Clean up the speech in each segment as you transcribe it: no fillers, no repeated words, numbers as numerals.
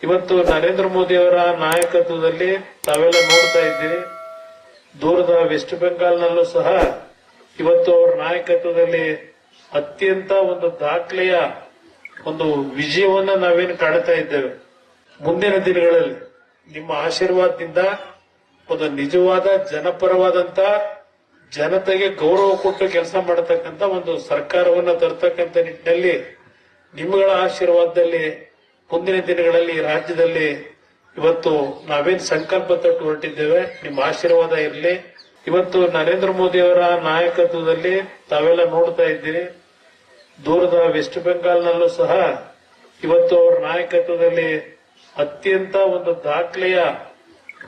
ಇವತ್ತು ನರೇಂದ್ರ ಮೋದಿ ಅವರ ನಾಯಕತ್ವದಲ್ಲಿ ತಾವೆಲ್ಲ ನೋಡ್ತಾ ಇದ್ದೀರಿ. ದೂರದ ವೆಸ್ಟ್ ಬೆಂಗಾಲ್ನಲ್ಲೂ ಸಹ ಇವತ್ತು ಅವರ ನಾಯಕತ್ವದಲ್ಲಿ ಅತ್ಯಂತ ಒಂದು ದಾಖಲೆಯ ಒಂದು ವಿಜಯವನ್ನ ನಾವೇನು ಕಾಣ್ತಾ ಇದ್ದೇವೆ. ಮುಂದಿನ ದಿನಗಳಲ್ಲಿ ನಿಮ್ಮ ಆಶೀರ್ವಾದದಿಂದ ಒಂದು ನಿಜವಾದ ಜನಪರವಾದಂತ ಜನತೆಗೆ ಗೌರವ ಕೊಟ್ಟು ಕೆಲಸ ಮಾಡತಕ್ಕಂತ ಒಂದು ಸರ್ಕಾರವನ್ನ ತರ್ತಕ್ಕಂಥ ನಿಟ್ಟಿನಲ್ಲಿ ನಿಮ್ಮಗಳ ಆಶೀರ್ವಾದದಲ್ಲಿ ಮುಂದಿನ ದಿನಗಳಲ್ಲಿ ರಾಜ್ಯದಲ್ಲಿ ಇವತ್ತು ನಾವೇನ್ ಸಂಕಲ್ಪ ತೊಟ್ಟು ಹೊರಟಿದ್ದೇವೆ. ನಿಮ್ಮ ಆಶೀರ್ವಾದ ಇರಲಿ. ಇವತ್ತು ನರೇಂದ್ರ ಮೋದಿ ಅವರ ನಾಯಕತ್ವದಲ್ಲಿ ತಾವೆಲ್ಲ ನೋಡ್ತಾ ಇದ್ದೀರಿ. ದೂರದ ವೆಸ್ಟ್ ಬೆಂಗಾಲ್ನಲ್ಲೂ ಸಹ ಇವತ್ತು ಅವರ ನಾಯಕತ್ವದಲ್ಲಿ ಅತ್ಯಂತ ಒಂದು ದಾಖಲೆಯ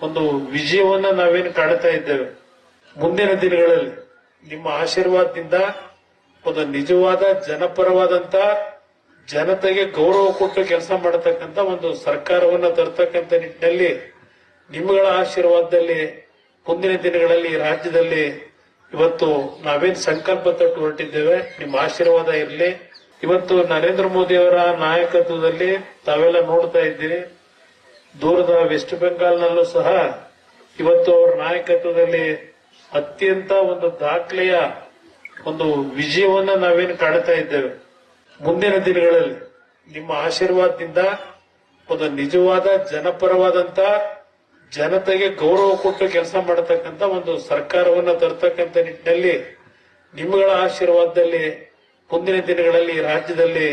ಒಂದು ವಿಜಯವನ್ನ ನಾವೇನು ಕಾಣ್ತಾ ಇದ್ದೇವೆ. ಮುಂದಿನ ದಿನಗಳಲ್ಲಿ ನಿಮ್ಮ ಆಶೀರ್ವಾದದಿಂದ ಒಂದು ನಿಜವಾದ ಜನಪರವಾದಂತ ಜನತೆಗೆ ಗೌರವ ಕೊಟ್ಟು ಕೆಲಸ ಮಾಡತಕ್ಕಂತ ಒಂದು ಸರ್ಕಾರವನ್ನ ತರ್ತಕ್ಕಂಥ ನಿಟ್ಟಿನಲ್ಲಿ ನಿಮ್ಮಗಳ ಆಶೀರ್ವಾದದಲ್ಲಿ ಮುಂದಿನ ದಿನಗಳಲ್ಲಿ ರಾಜ್ಯದಲ್ಲಿ ಇವತ್ತು ನಾವೇನ್ ಸಂಕಲ್ಪ ತೊಟ್ಟು ಹೊರಟಿದ್ದೇವೆ. ನಿಮ್ಮ ಆಶೀರ್ವಾದ ಇರಲಿ. ಇವತ್ತು ನರೇಂದ್ರ ಮೋದಿ ಅವರ ನಾಯಕತ್ವದಲ್ಲಿ ತಾವೆಲ್ಲ ನೋಡ್ತಾ ಇದ್ದೀರಿ. ದೂರದ ವೆಸ್ಟ್ ಬೆಂಗಾಲ್ನಲ್ಲೂ ಸಹ ಇವತ್ತು ಅವರ ನಾಯಕತ್ವದಲ್ಲಿ ಅತ್ಯಂತ ಒಂದು ದಾಖಲೆಯ ಒಂದು ವಿಜಯವನ್ನ ನಾವೇನು ಕಾಣ್ತಾ ಇದ್ದೇವೆ. ಮುಂದಿನ ದಿನಗಳಲ್ಲಿ ನಿಮ್ಮ ಆಶೀರ್ವಾದದಿಂದ ಒಂದು ನಿಜವಾದ ಜನಪರವಾದಂತ ಜನತೆಗೆ ಗೌರವ ಕೊಟ್ಟು ಕೆಲಸ ಮಾಡತಕ್ಕಂತ ಒಂದು ಸರ್ಕಾರವನ್ನ ತರ್ತಕ್ಕಂಥ ನಿಟ್ಟಿನಲ್ಲಿ ನಿಮ್ಮಗಳ ಆಶೀರ್ವಾದದಲ್ಲಿ ಮುಂದಿನ ದಿನಗಳಲ್ಲಿ ರಾಜ್ಯದಲ್ಲಿ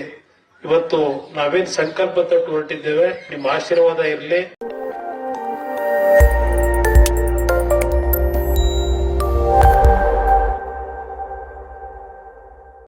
ಇವತ್ತು ನಾವೇನ್ ಸಂಕಲ್ಪ ತೊಟ್ಟು ಹೊರಟಿದ್ದೇವೆ. ನಿಮ್ಮ ಆಶೀರ್ವಾದ ಇರಲಿ.